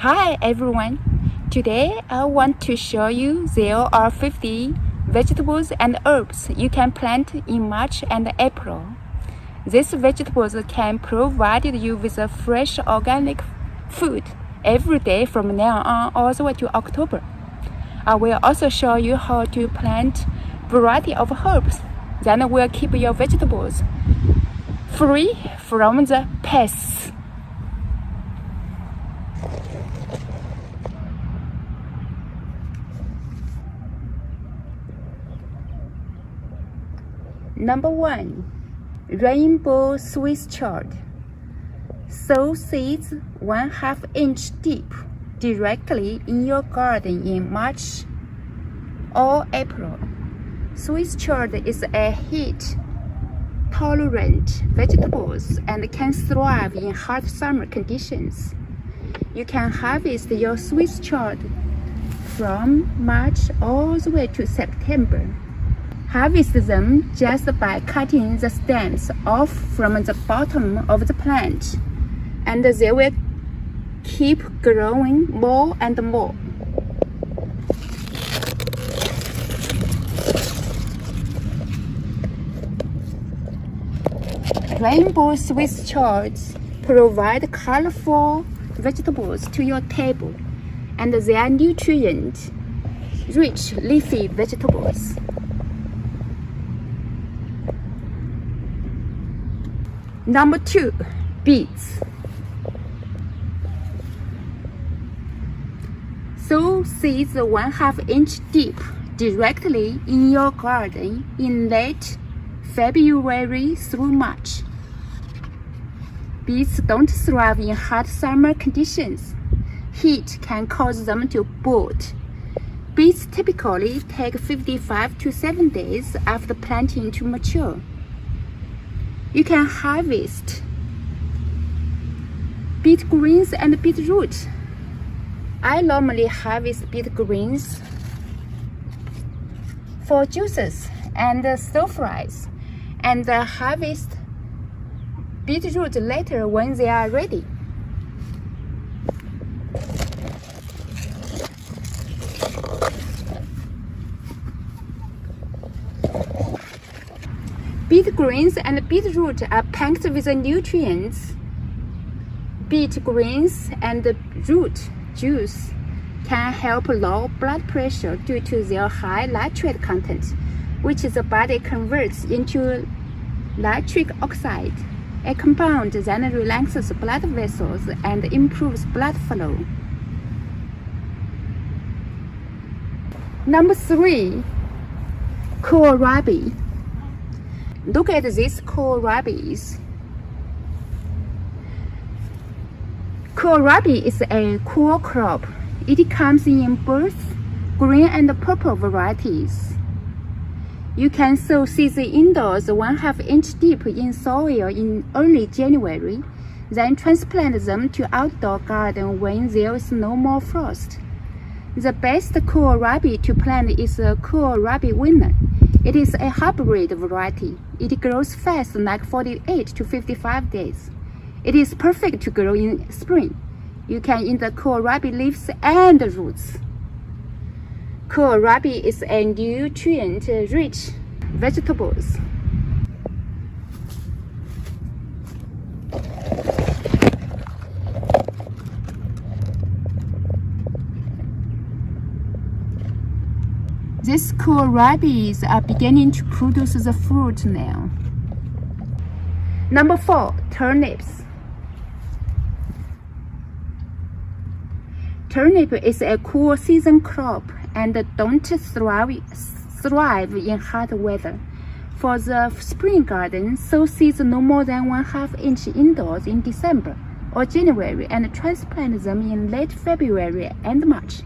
Hi everyone! Today I want to show you there are 50 vegetables and herbs you can plant in March and April. These vegetables can provide you with a fresh organic food every day from now on all the way to October. I will also show you how to plant variety of herbs that will keep your vegetables free from the pests. Number 1. Rainbow Swiss chard. Sow seeds 1/2 inch deep directly in your garden in March or April. Swiss chard is a heat-tolerant vegetable and can thrive in hot summer conditions. You can harvest your Swiss chard from March all the way to September. Harvest them just by cutting the stems off from the bottom of the plant, and they will keep growing more and more. Rainbow Swiss chards provide colorful vegetables to your table, and they are nutrient-rich leafy vegetables. Number 2. Beets. Sow seeds 1/2 inch deep directly in your garden in late February through March. Beets don't thrive in hot summer conditions. Heat can cause them to bolt. Beets typically take 55 to 7 days after planting to mature. You can harvest beet greens and beetroot. I normally harvest beet greens for juices and stir fries, and harvest beetroot later when they are ready. Beet greens and beetroot are packed with nutrients. Beet greens and root juice can help lower blood pressure due to their high nitrate content, which the body converts into nitric oxide, a compound that relaxes blood vessels and improves blood flow. Number 3. Kohlrabi. Look at these kohlrabis. Kohlrabi is a cool crop. It comes in both green and purple varieties. You can sow seeds indoors 1/2 inch deep in soil in early January, then transplant them to outdoor garden when there is no more frost. The best kohlrabi to plant is a Kohlrabi winner. It is a hybrid variety. It grows fast, like 48 to 55 days. It is perfect to grow in spring. You can eat the kohlrabi leaves and roots. Kohlrabi is a nutrient-rich vegetable. These kohlrabis are beginning to produce the fruit now. Number 4. Turnips. Turnip is a cool season crop and don't thrive in hot weather. For the spring garden, sow seeds no more than 1/2 inch indoors in December or January and transplant them in late February and March.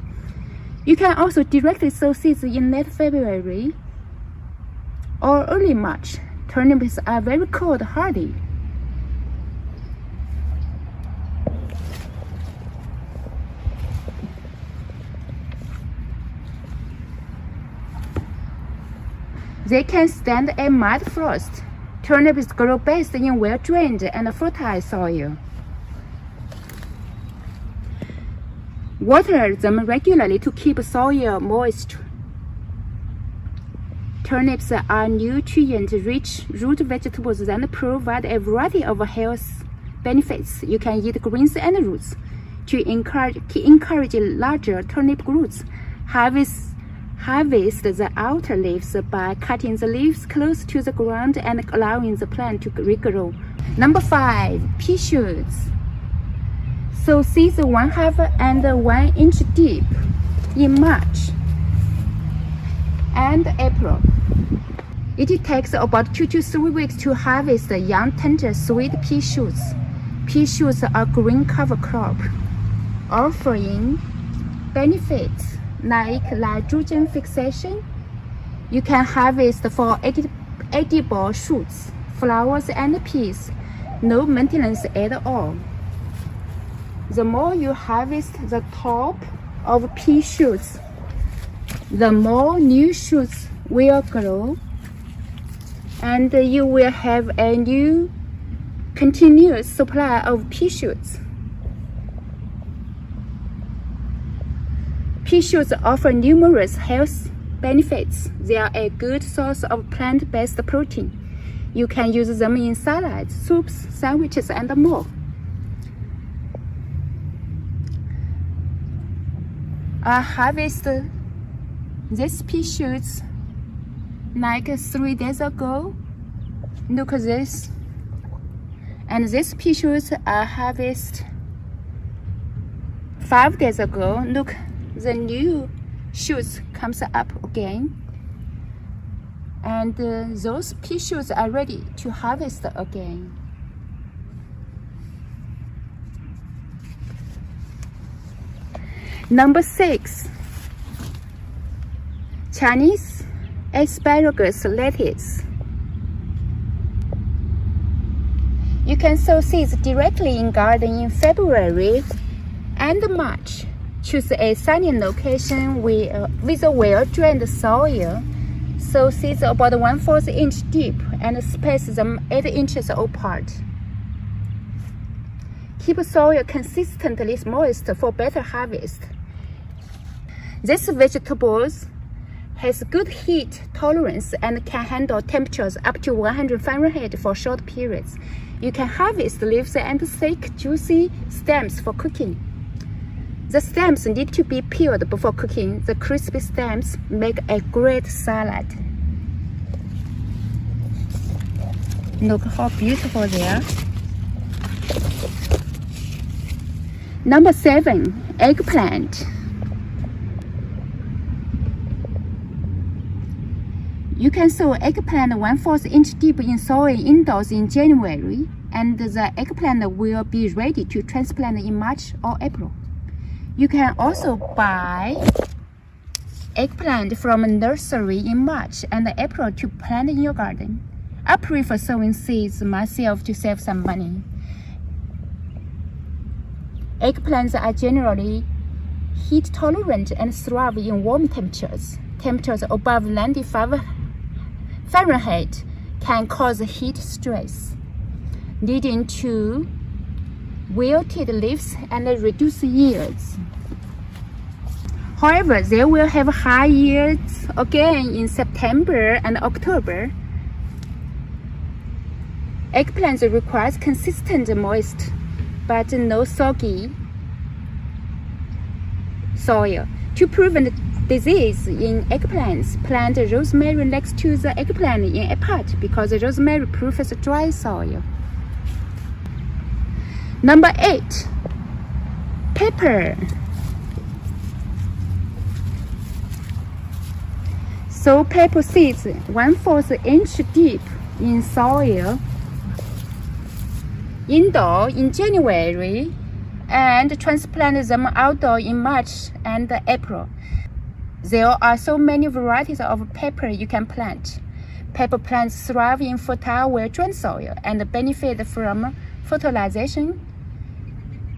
You can also directly sow seeds in late February or early March. Turnips are very cold hardy. They can stand a mild frost. Turnips grow best in well-drained and fertile soil. Water them regularly to keep soil moist. Turnips are nutrient-rich root vegetables that provide a variety of health benefits. You can eat greens and roots. To encourage larger turnip roots, harvest the outer leaves by cutting the leaves close to the ground and allowing the plant to regrow. Number 5. Pea shoots. Sow seeds 1/2 and 1 inch deep in March and April. It takes about 2 to 3 weeks to harvest the young tender sweet pea shoots. Pea shoots are green cover crop, offering benefits like nitrogen fixation. You can harvest for edible shoots, flowers, and peas. No maintenance at all. The more you harvest the top of pea shoots, the more new shoots will grow, and you will have a new continuous supply of pea shoots. Pea shoots offer numerous health benefits. They are a good source of plant-based protein. You can use them in salads, soups, sandwiches, and more. I harvested these pea shoots like 3 days ago. Look at this. And these pea shoots I harvested 5 days ago. Look, the new shoots comes up again. And those pea shoots are ready to harvest again. Number 6. Chinese asparagus lettuce. You can sow seeds directly in garden in February and March. Choose a sunny location with a well-drained soil. Sow seeds about 1/4 inch deep and space them 8 inches apart. Keep soil consistently moist for better harvest. This vegetables has good heat tolerance and can handle temperatures up to 100 Fahrenheit for short periods. You can harvest leaves and thick, juicy stems for cooking. The stems need to be peeled before cooking. The crispy stems make a great salad. Look how beautiful they are. Number 7. Eggplant. You can sow eggplant 1/4 inch deep in soil indoors in January, and the eggplant will be ready to transplant in March or April. You can also buy eggplant from a nursery in March and April to plant in your garden. I prefer sowing seeds myself to save some money. Eggplants are generally heat tolerant and thrive in warm temperatures. Temperatures above 95 Fahrenheit can cause heat stress, leading to wilted leaves and reduced yields. However, they will have high yields again in September and October. Eggplants requires consistent moist but no soggy soil. To prevent disease in eggplants, plant rosemary next to the eggplant in a pot because rosemary prefers dry soil. Number 8. Pepper. Sow pepper seeds 1/4 inch deep in soil indoor in January and transplant them outdoor in March and April. There are so many varieties of pepper you can plant. Pepper plants thrive in fertile, well-drained soil and benefit from fertilization,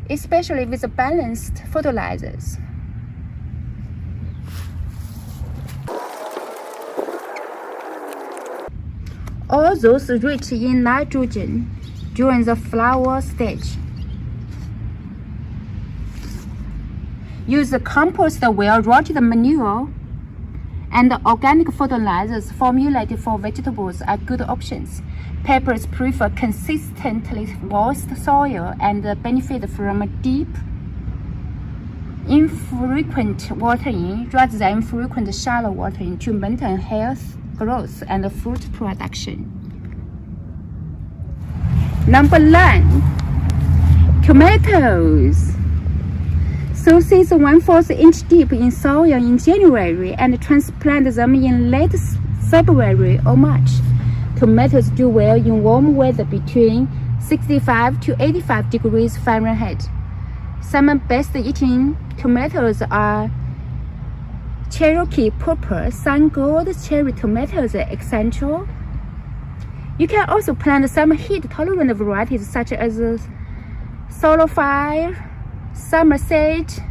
especially with balanced fertilizers. All those rich in nitrogen during the flower stage. Use the compost, well-rotted manure, and organic fertilizers formulated for vegetables are good options. Peppers prefer consistently moist soil and benefit from deep, infrequent watering rather than frequent shallow watering to maintain health, growth, and fruit production. Number 9. Tomatoes. Sow seeds 1/4 inch deep in soil in January and transplant them in late February or March. Tomatoes do well in warm weather between 65 to 85 degrees Fahrenheit. Some best eating tomatoes are Cherokee Purple, Sun Gold cherry tomatoes, etc. You can also plant some heat-tolerant varieties such as Solofire, Somerset,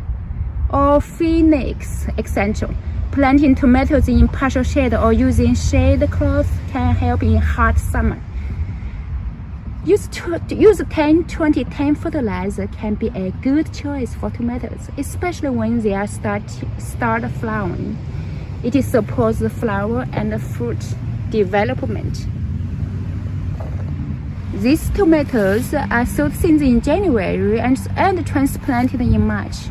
or Phoenix, etc. Planting tomatoes in partial shade or using shade cloth can help in hot summer. Use 10-20-10 fertilizer can be a good choice for tomatoes, especially when they are start flowering. It supports the flower and fruit development. These tomatoes are sowed seeds in January and transplanted in March.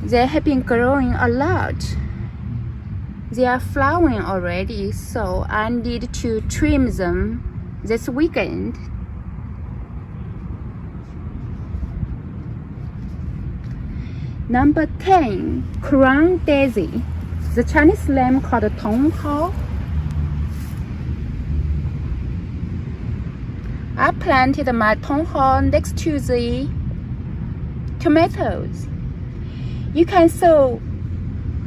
They have been growing a lot. They are flowering already, so I need to trim them this weekend. Number 10. Crown Daisy. The Chinese name called Tonghao. I planted my Tonghao next to the tomatoes. You can sow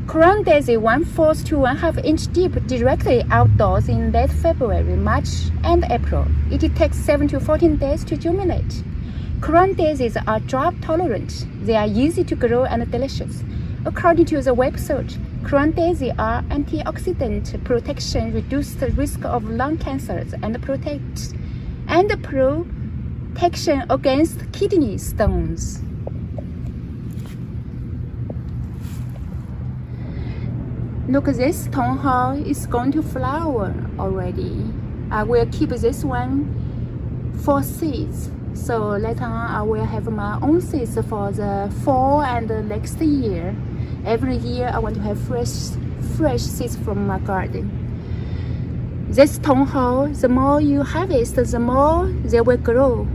Crown Daisy 1/4 to 1/2 inch deep directly outdoors in late February, March, and April. It takes 7 to 14 days to germinate. Crown daisies are drought tolerant. They are easy to grow and delicious. According to the website, crown daisy are antioxidant protection, reduce the risk of lung cancers, and protection against kidney stones. Look, this Tonghao is going to flower already. I will keep this one for seeds. So later on, I will have my own seeds for the fall and the next year. Every year, I want to have fresh seeds from my garden. This Tonghao, the more you harvest, the more they will grow.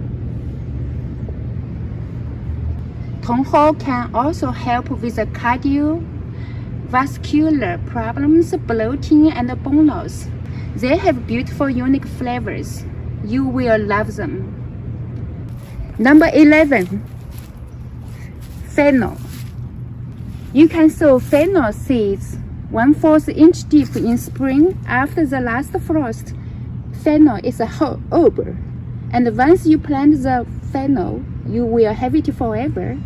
Tonghao can also help with the cardiovascular problems, bloating, and bone loss. They have beautiful, unique flavors. You will love them. Number 11. Fennel. You can sow fennel seeds 1/4 inch deep in spring after the last frost. Fennel is a herb, and once you plant the fennel, you will have it forever.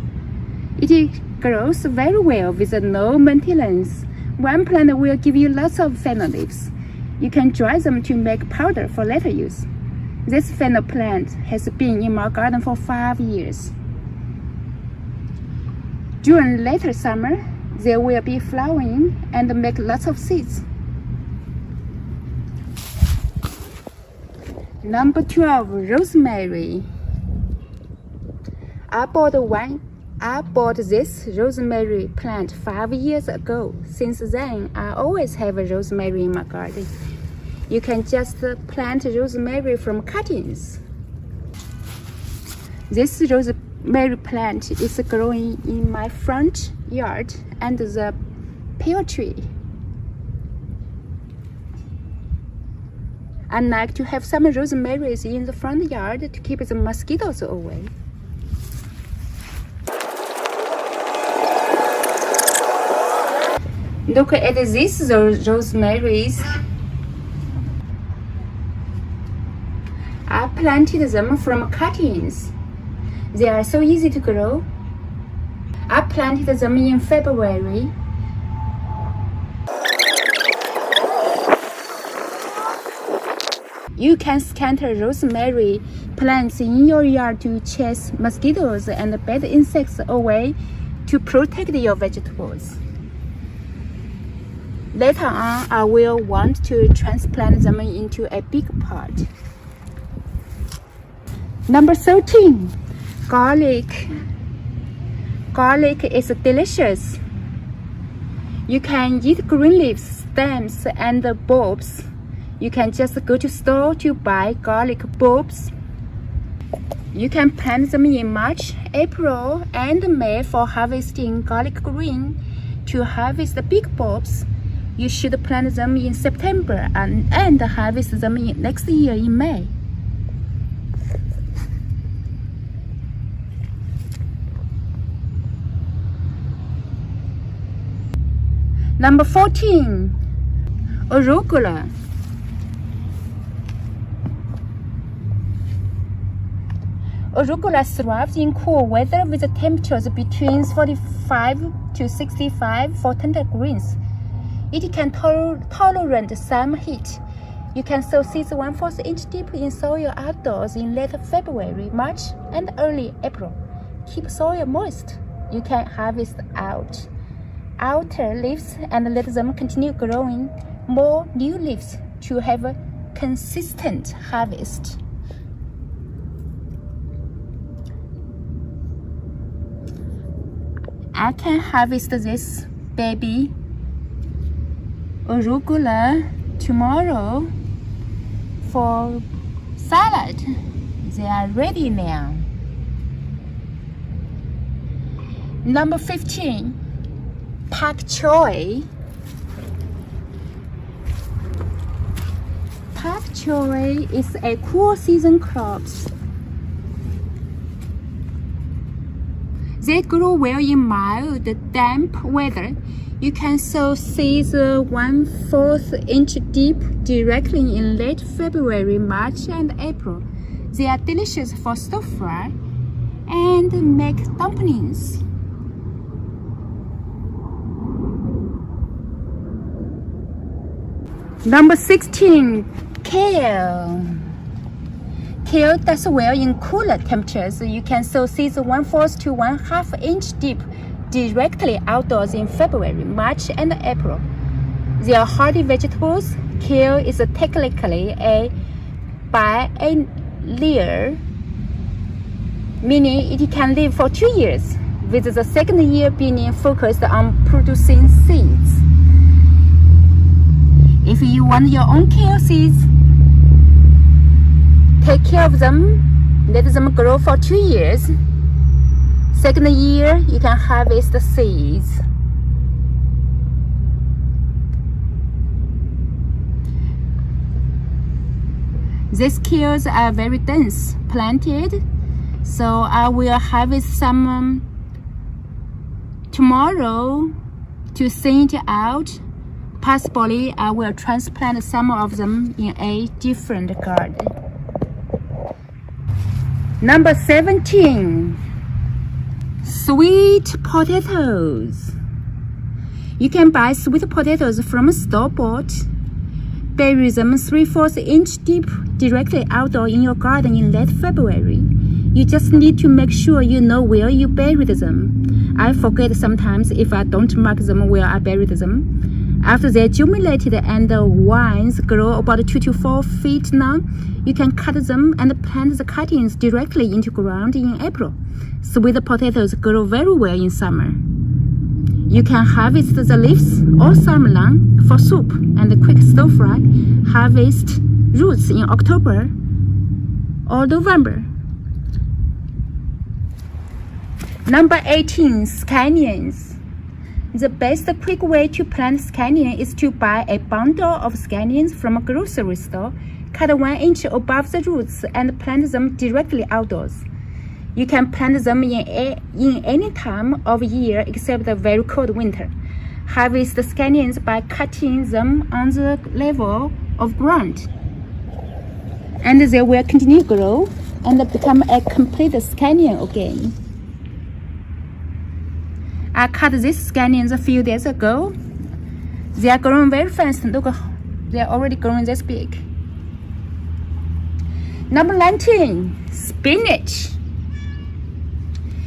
It grows very well with no maintenance. One plant will give you lots of fennel leaves. You can dry them to make powder for later use. This fennel plant has been in my garden for 5 years. During later summer, they will be flowering and make lots of seeds. Number 12, rosemary. I bought this rosemary plant 5 years ago. Since then, I always have a rosemary in my garden. You can just plant rosemary from cuttings. This rosemary plant is growing in my front yard and the pear tree. I like to have some rosemaries in the front yard to keep the mosquitoes away. Look at these rosemaries. I planted them from cuttings. They are so easy to grow. I planted them in February. You can scatter rosemary plants in your yard to chase mosquitoes and bad insects away to protect your vegetables. Later on, I will want to transplant them into a big pot. Number 13, garlic. Garlic is delicious. You can eat green leaves, stems, and the bulbs. You can just go to store to buy garlic bulbs. You can plant them in March, April, and May for harvesting garlic green. To harvest the big bulbs, you should plant them in September and harvest them next year in May. Number 14, arugula. Arugula thrives in cool weather with temperatures between 45 to 65 for tender greens. It can tolerate some heat. You can sow seeds 1/4 inch deep in soil outdoors in late February, March, and early April. Keep soil moist. You can harvest outer leaves and let them continue growing more new leaves to have a consistent harvest. I can harvest this baby arugula tomorrow for salad. They are ready now. Number 15, Pak Choy. Pak Choy is a cool season crop. They grow well in mild, damp weather. You can sow seeds 1/4 inch deep directly in late February, March, and April. They are delicious for stir fry and make dumplings. Number 16, kale. Kale does well in cooler temperatures. You can sow seeds 1/4 to 1/2 inch deep directly outdoors in February, March, and April. They are hardy vegetables. Kale is technically a biennial, meaning it can live for 2 years, with the second year being focused on producing seeds. If you want your own kale seeds, take care of them, let them grow for 2 years. Second year, you can harvest the seeds. These kales are very dense planted, so I will harvest some tomorrow to thin it out. Possibly, I will transplant some of them in a different garden. Number 17, sweet potatoes. You can buy sweet potatoes from store-bought. Bury them 3/4 inch deep directly outdoor in your garden in late February. You just need to make sure you know where you buried them. I forget sometimes if I don't mark them where I buried them. After they accumulated and the vines grow about 2 to 4 feet long, you can cut them and plant the cuttings directly into ground in April. Sweet potatoes grow very well in summer. You can harvest the leaves all summer long for soup and quick stir fry. Harvest roots in October or November. Number 18, scallions. The best quick way to plant scallion is to buy a bundle of scallions from a grocery store, cut 1 inch above the roots, and plant them directly outdoors. You can plant them in any time of year except the very cold winter. Harvest the scallions by cutting them on the level of ground, and they will continue to grow and become a complete scallion again. I cut these scallions a few days ago. They are growing very fast. Look, they are already growing this big. Number 19, spinach.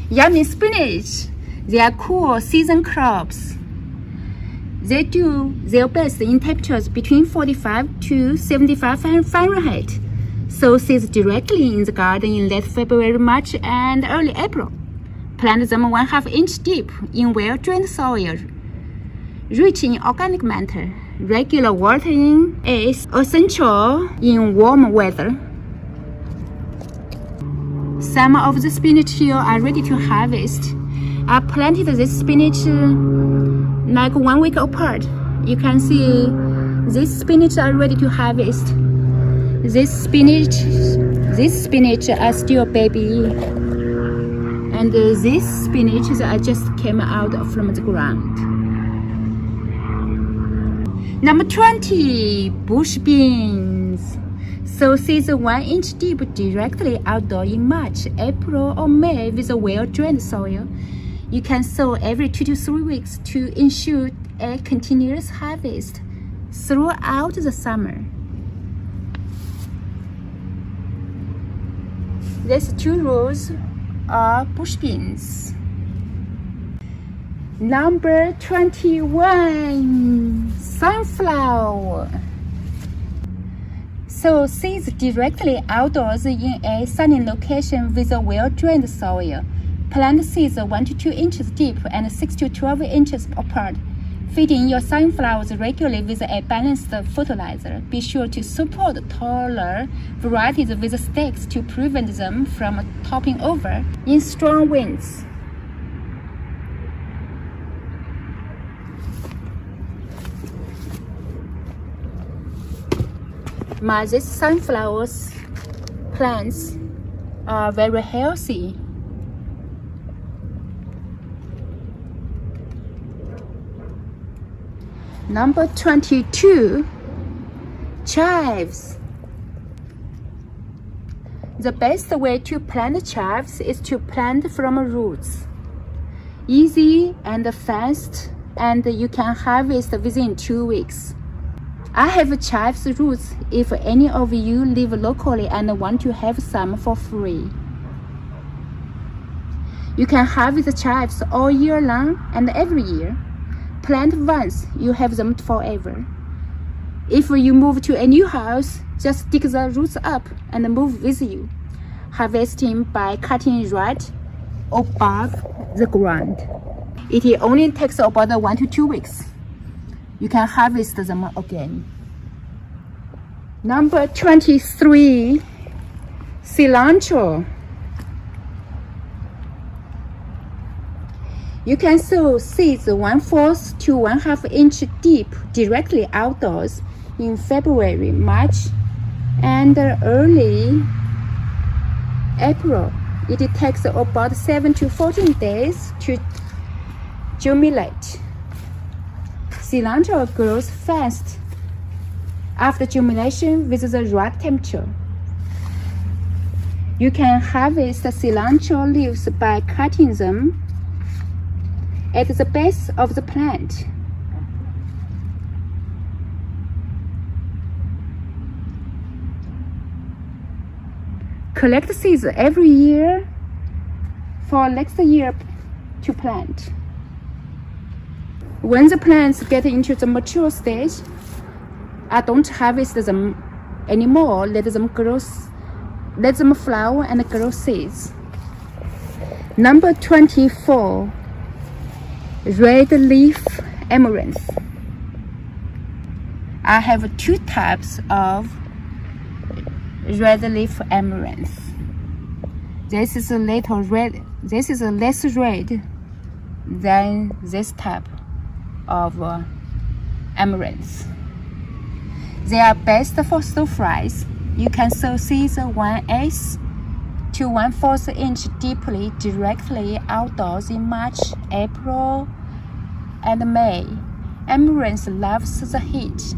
Yummy spinach. They are cool season crops. They do their best in temperatures between 45 to 75 Fahrenheit. Sow seeds directly in the garden in late February, March, and early April. Plant them 1/2 inch deep in well-drained soil, rich in organic matter. Regular watering is essential in warm weather. Some of the spinach here are ready to harvest. I planted this spinach like 1 week apart. You can see this spinach are ready to harvest. This spinach are still baby, and this spinach are just came out from the ground. Number 20, bush beans. Sow seeds 1 inch deep directly outdoor in March, April, or May with a well-drained soil. You can sow every 2 to 3 weeks to ensure a continuous harvest throughout the summer. These 2 rows are bush beans. Number 21, sunflower. Sow seeds directly outdoors in a sunny location with a well-drained soil. Plant seeds 1 to 2 inches deep and 6 to 12 inches apart. Feed in your sunflowers regularly with a balanced fertilizer. Be sure to support taller varieties with stakes to prevent them from toppling over in strong winds. These sunflowers plants are very healthy. Number 22, chives. The best way to plant chives is to plant from roots. Easy and fast, and you can harvest within 2 weeks. I have chives roots if any of you live locally and want to have some for free. You can harvest chives all year long and every year. Plant once, you have them forever. If you move to a new house, just dig the roots up and move with you. Harvesting by cutting right above the ground. It only takes about 1 to 2 weeks. You can harvest them again. Number 23, cilantro. You can sow seeds 1/4 to 1/2 inch deep directly outdoors in February, March, and early April. It takes about 7 to 14 days to germinate. Cilantro grows fast after germination with the right temperature. You can harvest cilantro leaves by cutting them at the base of the plant. Collect seeds every year for next year to plant. When the plants get into the mature stage, I don't harvest them anymore. Let them grow, let them flower and grow seeds. Number 24, red leaf amaranth. I have 2 types of red leaf amaranth. This is a little red. This is a less red than this type of amaranth. They are best for stir fries. You can sow seeds 1/8 to 1/4 inch deeply directly outdoors in March, April, and May. Amaranth loves the heat.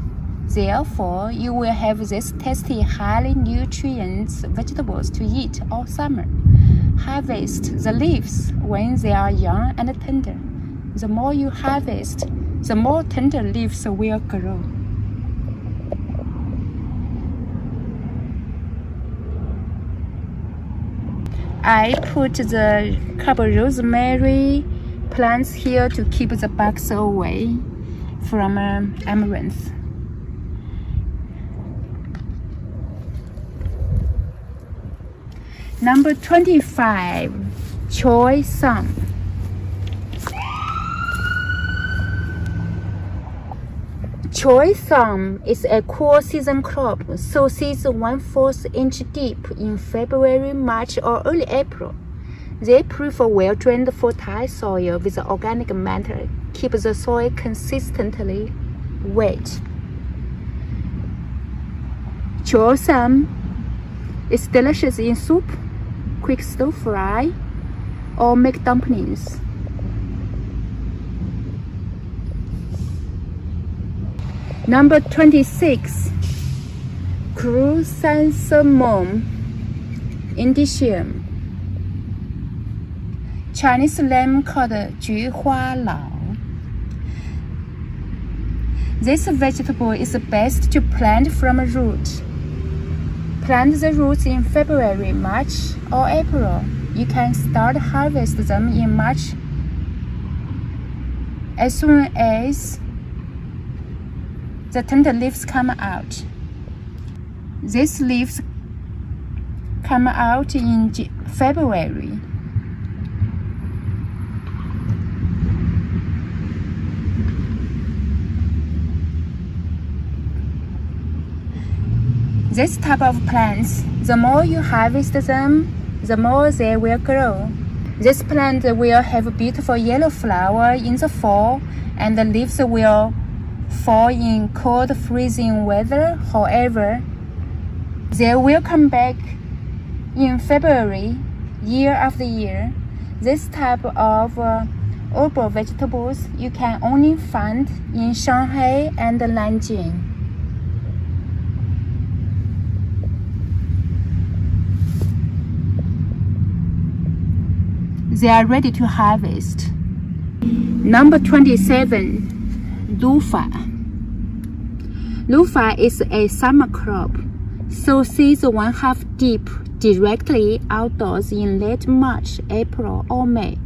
Therefore, you will have these tasty, highly nutritious vegetables to eat all summer. Harvest the leaves when they are young and tender. The more you harvest, the more tender leaves will grow. I put the cup rosemary, plants here to keep the bugs away from amaranth. Number 25, Choy Sum. Choy Sum is a cool season crop, so seeds 1/4 inch deep in February, March, or early April. They prefer well-drained, fertile soil with organic matter. Keep the soil consistently wet. Choy Sum is delicious in soup, quick stir fry, or make dumplings. Number 26, Chrysanthemum Indicum. Chinese name called 菊花老. This vegetable is best to plant from a root. Plant the roots in February, March, or April. You can start harvest them in March as soon as the tender leaves come out. These leaves come out in February. This type of plants, the more you harvest them, the more they will grow. This plant will have a beautiful yellow flower in the fall, and the leaves will fall in cold, freezing weather. However, they will come back in February, year after year. This type of herbal vegetables you can only find in Shanghai and Nanjing. They are ready to harvest. Number 27, Luffa. Luffa is a summer crop, so seeds 1/2 deep directly outdoors in late March, April, or May.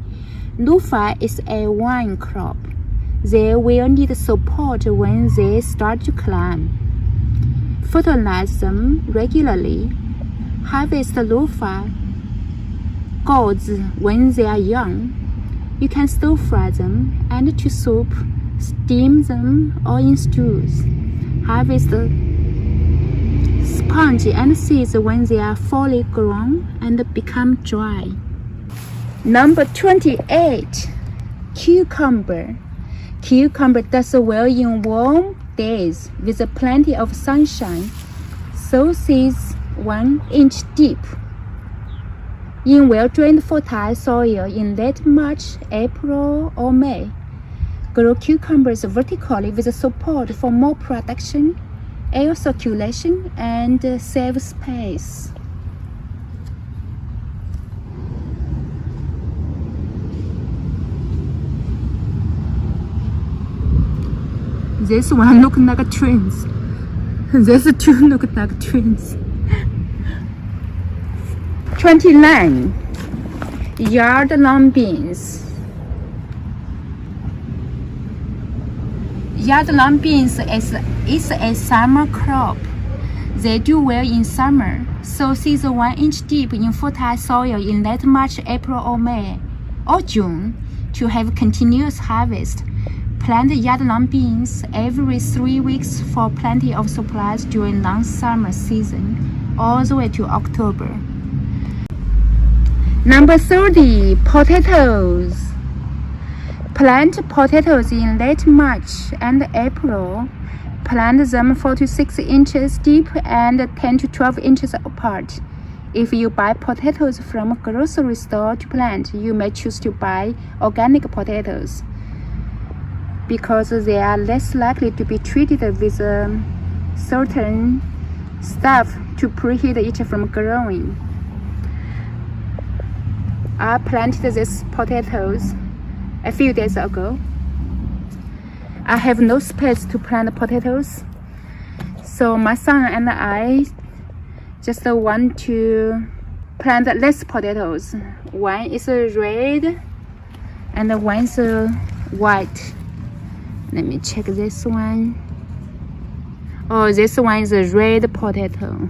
Luffa is a vine crop. They will need support when they start to climb. Fertilize them regularly. Harvest Luffa gourds when they are young. You can stir fry them and to soup, steam them, or in stews. Harvest sponge and seeds when they are fully grown and become dry. Number 28, cucumber. Cucumber does well in warm days with plenty of sunshine. Sow seeds 1 inch deep in well-drained fertile soil in late March, April, or May. Grow cucumbers vertically with support for more production, air circulation, and save space. This one look like twins. These two look like twins. 29, Yardlong Beans. Yardlong beans is a summer crop. They do well in summer, so seeds 1 inch deep in fertile soil in late March, April, or May, or June to have continuous harvest. Plant yardlong beans every 3 weeks for plenty of supplies during long summer season, all the way to October. Number 30, potatoes. Plant potatoes in late March and April. Plant them 4 to 6 inches deep and 10 to 12 inches apart. If you buy potatoes from a grocery store to plant, you may choose to buy organic potatoes because they are less likely to be treated with certain stuff to preheat it from growing. I planted these potatoes a few days ago. I have no space to plant potatoes, so my son and I just want to plant less potatoes. One is red And the one's white. Let me check this one. Oh, this one is a red potato.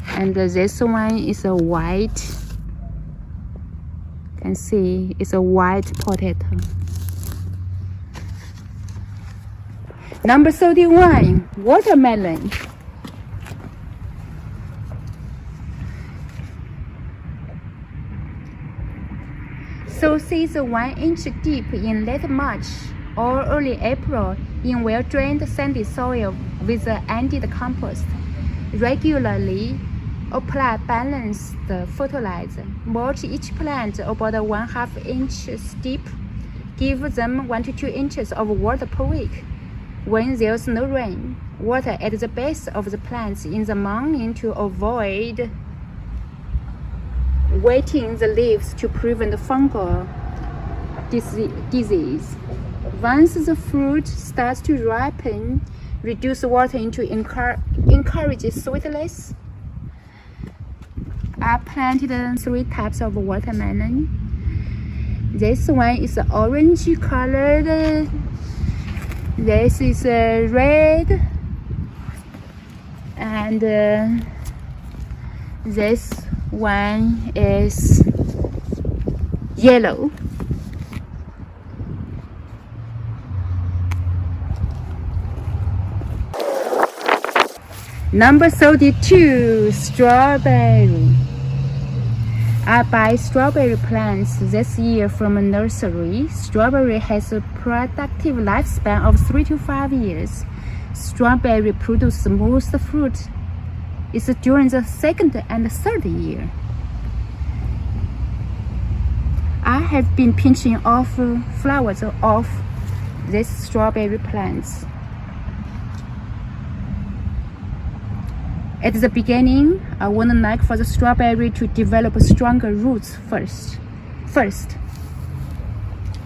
And this one is a white. You can see it's a white potato. Number 31, watermelon. Sow seeds 1 inch deep in late March or early April in well-drained sandy soil with ended compost. Regularly apply balanced fertilizer. Mulch each plant about 1/2 inch deep. Give them 1 to 2 inches of water per week. When there's no rain, water at the base of the plants in the morning to avoid wetting the leaves to prevent fungal disease. Once the fruit starts to ripen, reduce water into encourage sweetness. I planted 3 types of watermelon. This one is orange colored. This is red. And this one is yellow. Number 32, strawberry. I buy strawberry plants this year from a nursery. Strawberry has a productive lifespan of 3 to 5 years. Strawberry produce most fruit is during the 2nd and 3rd year. I have been pinching off flowers off these strawberry plants. At the beginning, I would like for the strawberry to develop stronger roots first.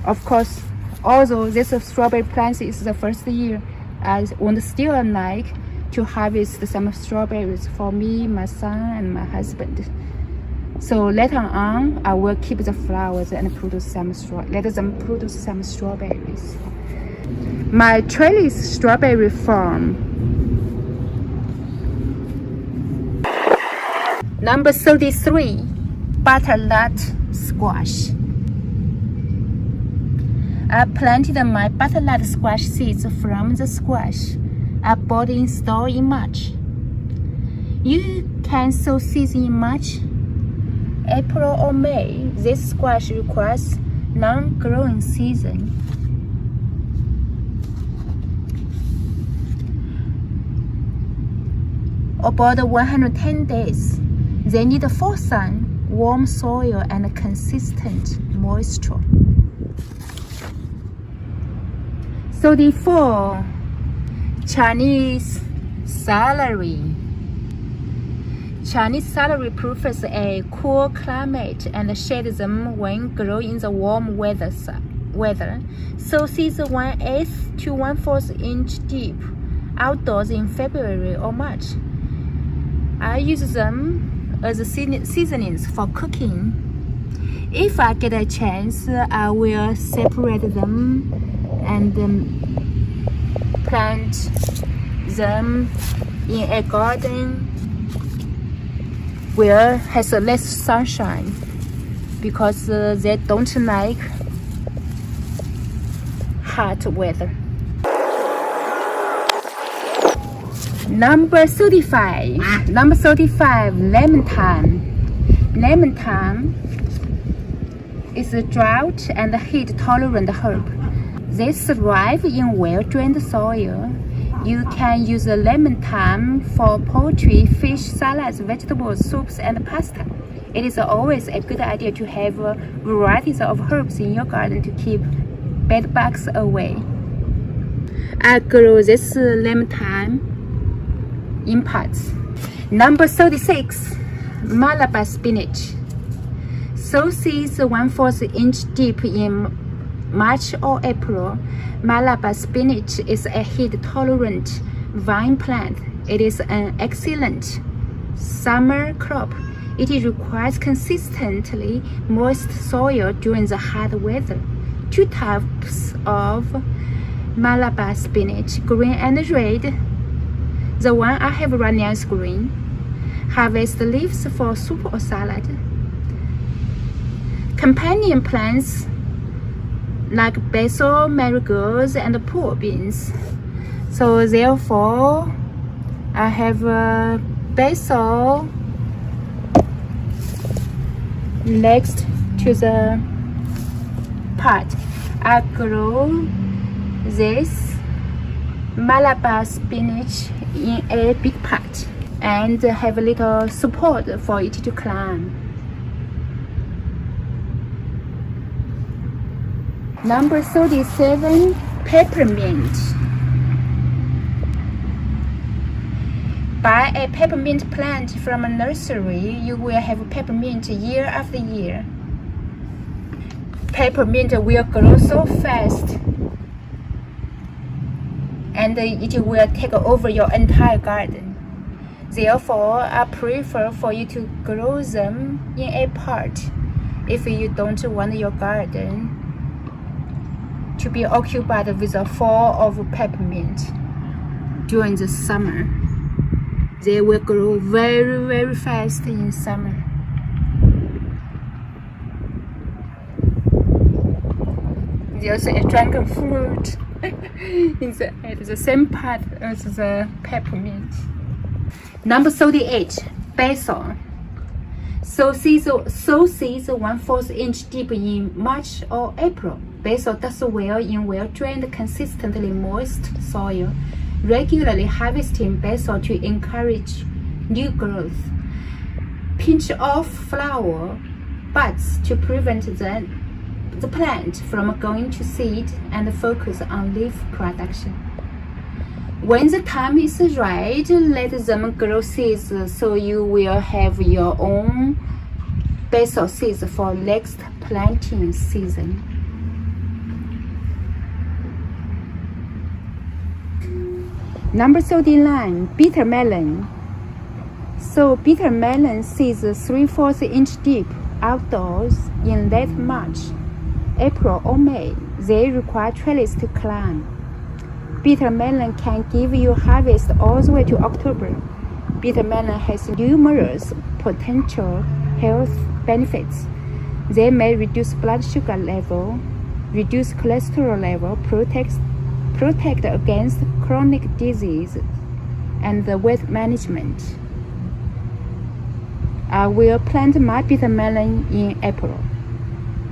Of course, although this strawberry plant is the 1st year, I would still like to harvest some strawberries for me, my son, and my husband. So later on, I will keep the flowers and let them produce some strawberries. My trellis strawberry farm. Number 33, Butternut Squash. I planted my butternut squash seeds from the squash I bought in store in March. You can sow seeds in March, April or May. This squash requires non-growing season. About 110 days. They need full sun, warm soil, and consistent moisture. 34. Chinese celery. Chinese celery prefers a cool climate and shade them when grown in the warm weather. Sow seeds 1/8 to 1/4 inch deep outdoors in February or March. I use them as seasonings for cooking. If I get a chance, I will separate them and plant them in a garden where has less sunshine because they don't like hot weather. Number 35. Number 35, lemon thyme. Lemon thyme is a drought and heat tolerant herb. They thrive in well-drained soil. You can use the lemon thyme for poultry, fish, salads, vegetables, soups, and pasta. It is always a good idea to have varieties of herbs in your garden to keep bed bugs away. I grow this lemon thyme in pots. Number 36, Malabar Spinach. Sow seeds 1/4 inch deep in March or April. Malabar spinach is a heat-tolerant vine plant. It is an excellent summer crop. It requires consistently moist soil during the hot weather. 2 types of Malabar spinach, green and red. The one I have right now is green. Harvest leaves for soup or salad. Companion plants like basil, marigolds, and pool beans. So therefore, I have basil next to the pot. I grow this Malabar spinach in a big pot and have a little support for it to climb. Number 37, peppermint. Buy a peppermint plant from a nursery, you will have peppermint year after year. Peppermint will grow so fast and it will take over your entire garden. Therefore, I prefer for you to grow them in a pot if you don't want your garden to be occupied with a fall of peppermint during the summer. They will grow very fast in summer. There's a dragon fruit at the same part as the peppermint. Number 38, basil. Sow seeds 1/4 inch deep in March or April. Basil does well in well-drained, consistently moist soil. Regularly harvesting basil to encourage new growth. Pinch off flower buds to prevent the plant from going to seed and focus on leaf production. When the time is right, let them grow seeds so you will have your own basil seeds for next planting season. Number 39, bitter melon. So bitter melon seeds 3/4 inch deep outdoors in late March, April or May. They require trellis to climb. Bitter melon can give you harvest all the way to October. Bitter melon has numerous potential health benefits. They may reduce blood sugar level, reduce cholesterol level, protect against chronic disease, and the weight management. I will plant my bitter melon in April.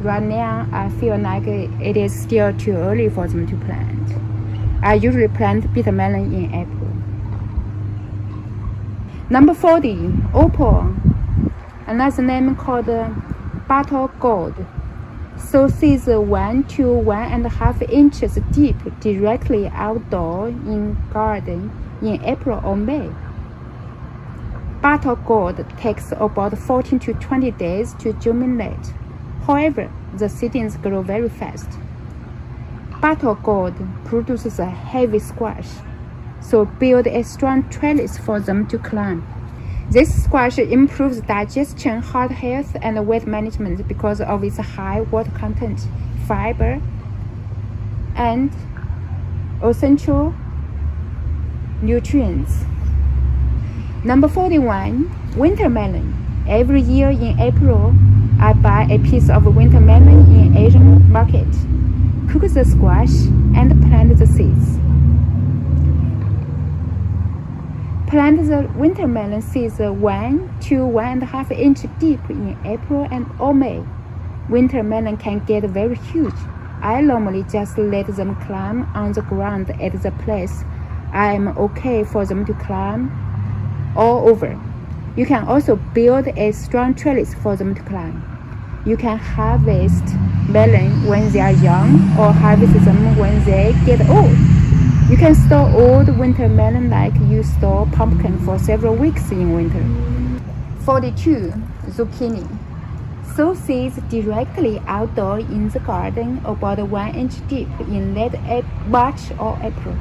Right now, I feel like it is still too early for them to plant. I usually plant bitter melon in April. Number 40, opal. Another name called bottle gourd. Sow seeds 1 to 1.5 inches deep directly outdoor in garden in April or May. Bottle gourd takes about 14 to 20 days to germinate. However, the seedlings grow very fast. Bottle gourd produces a heavy squash, so build a strong trellis for them to climb. This squash improves digestion, heart health, and weight management because of its high water content, fiber, and essential nutrients. Number 41, winter melon. Every year in April, I buy a piece of winter melon in Asian market, cook the squash, and plant the seeds. Plant the winter melon seeds 1 to 1.5 inch deep in April or May. Winter melon can get very huge. I normally just let them climb on the ground at the place I am okay for them to climb all over. You can also build a strong trellis for them to climb. You can harvest melon when they are young or harvest them when they get old. You can store old winter melon like you store pumpkin for several weeks in winter. 42, zucchini. Sow seeds directly outdoor in the garden about 1 inch deep in late March or April.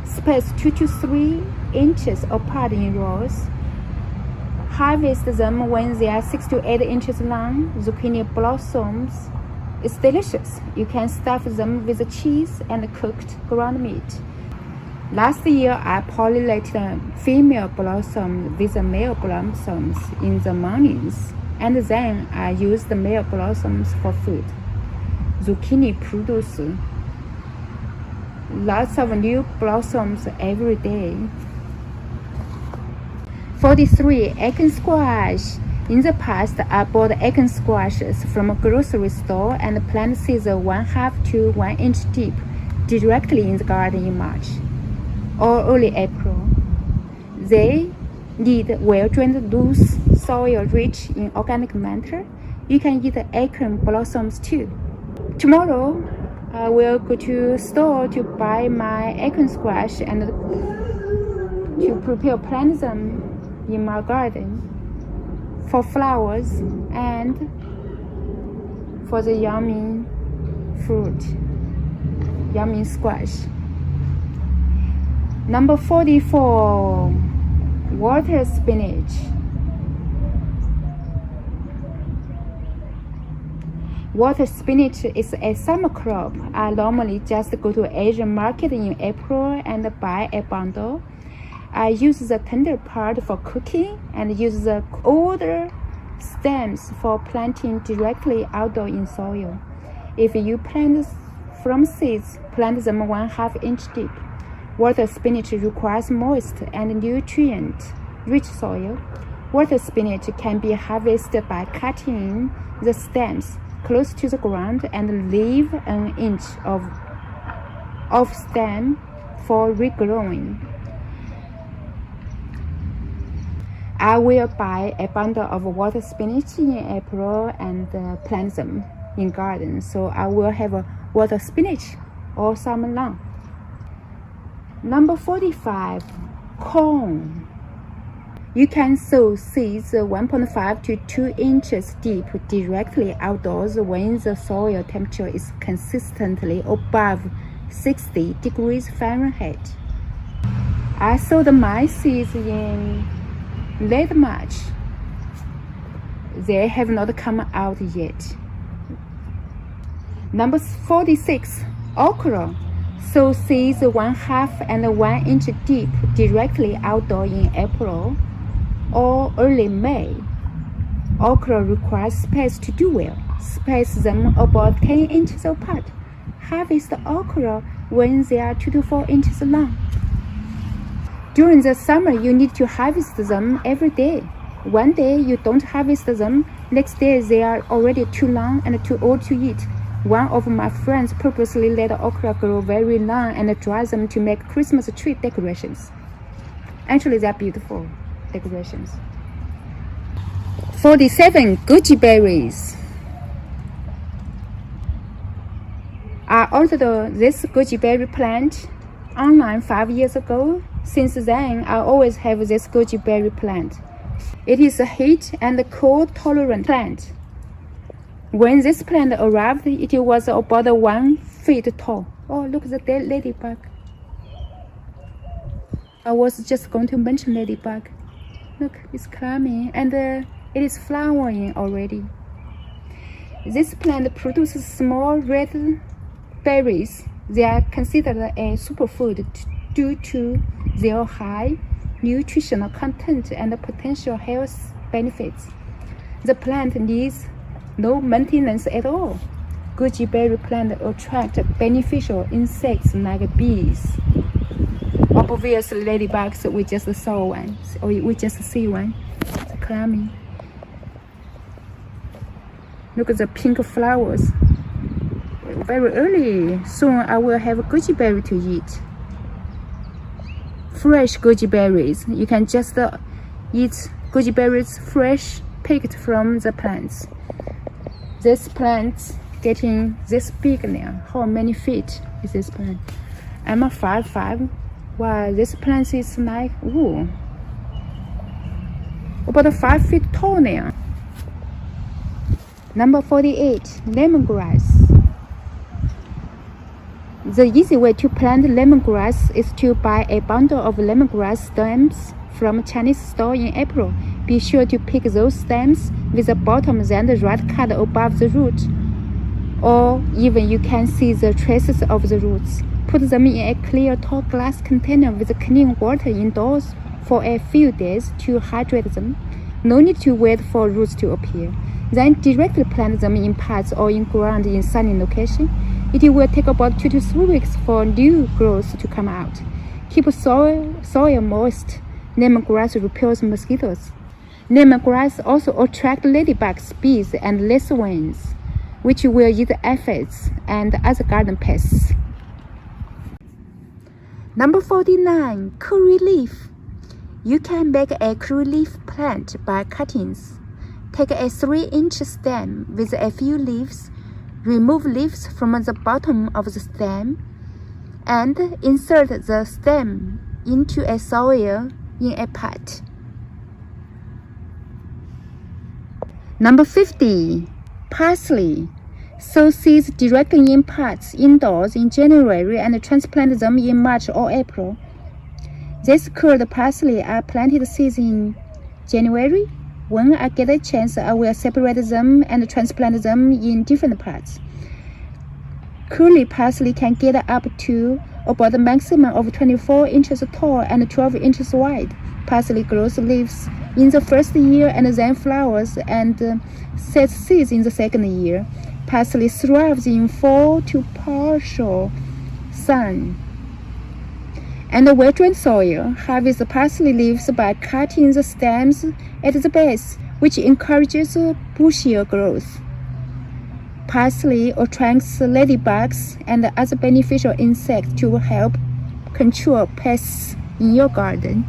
Space 2 to 3 inches apart in rows. Harvest them when they are 6 to 8 inches long. Zucchini blossoms. It's delicious. You can stuff them with cheese and cooked ground meat. Last year, I pollinated female blossoms with the male blossoms in the mornings, and then I used the male blossoms for food. Zucchini produce lots of new blossoms every day. 43. Acorn Squash. In the past, I bought acorn squashes from a grocery store and planted seeds 1/2 to 1 inch deep directly in the garden in March or early April. They need well-drained loose soil rich in organic matter. You can eat the acorn blossoms too. Tomorrow, I will go to store to buy my acorn squash and to prepare plant them in my garden for flowers and for the yummy fruit, yummy squash. Number 44, water spinach. Water spinach is a summer crop. I normally just go to Asian market in April and buy a bundle. I use the tender part for cooking and use the older stems for planting directly outdoor in soil. If you plant from seeds, plant them 1/2 inch deep. Water spinach requires moist and nutrient-rich soil. Water spinach can be harvested by cutting the stems close to the ground and leave an inch of stem for regrowing. I will buy a bundle of water spinach in April and plant them in garden, so I will have a water spinach all summer long. Number 45, corn. You can sow seeds 1.5 to 2 inches deep directly outdoors when the soil temperature is consistently above 60 degrees Fahrenheit. I sowed my seeds in late March. They have not come out yet. Number 46, okra. Sow seeds 1/2 and 1 inch deep directly outdoor in April or early May. Okra requires space to do well. Space them about 10 inches apart. Harvest okra when they are 2 to 4 inches long. During the summer, you need to harvest them every day. One day you don't harvest them, next day they are already too long and too old to eat. One of my friends purposely let okra grow very long and dry them to make Christmas tree decorations. Actually, they are beautiful decorations. 47, Goji Berries. I ordered this goji berry plant online 5 years ago. Since then, I always have this goji berry plant. It is a heat and cold tolerant plant. When this plant arrived, it was about 1 feet tall. Oh, look at the ladybug. I was just going to mention ladybug. Look, it's climbing and it is flowering already. This plant produces small red berries. They are considered a superfood due to their high nutritional content and potential health benefits. The plant needs no maintenance at all. Goji berry plant attract beneficial insects like bees. Obviously, ladybugs, we just saw one, or we just see one climbing. Look at the pink flowers. Very early. Soon I will have goji berry to eat. Fresh goji berries. You can just eat goji berries fresh, picked from the plants. This plant getting this big now. How many feet is this plant? I'm a 5'5". Wow, this plant is like, ooh, about 5 feet tall now. Number 48, lemongrass. The easy way to plant lemongrass is to buy a bundle of lemongrass stems from a Chinese store in April, be sure to pick those stems with the bottom and the right cut above the root, or even you can see the traces of the roots. Put them in a clear tall glass container with clean water indoors for a few days to hydrate them. No need to wait for roots to appear. Then directly plant them in pots or in ground in sunny location. It will take about 2 to 3 weeks for new growth to come out. Keep soil moist. Lemongrass repels mosquitoes. Lemongrass also attracts ladybugs, bees, and lacewings, which will eat aphids and other garden pests. Number 49, curry leaf. You can make a curry leaf plant by cuttings. Take a 3-inch stem with a few leaves, remove leaves from the bottom of the stem, and insert the stem into a soil in a pot. Number 50, parsley. Sow seeds directly in pots indoors in January and transplant them in March or April. These cured parsley are planted seeds in January. When I get a chance, I will separate them and transplant them in different pots. Curly parsley can get up to about a maximum of 24 inches tall and 12 inches wide. Parsley grows leaves in the first year and then flowers and sets seeds in the second year. Parsley thrives in full to partial sun and well-drained soil. Harvest parsley leaves by cutting the stems at the base, which encourages bushier growth. Parsley attracts ladybugs and other beneficial insects to help control pests in your garden.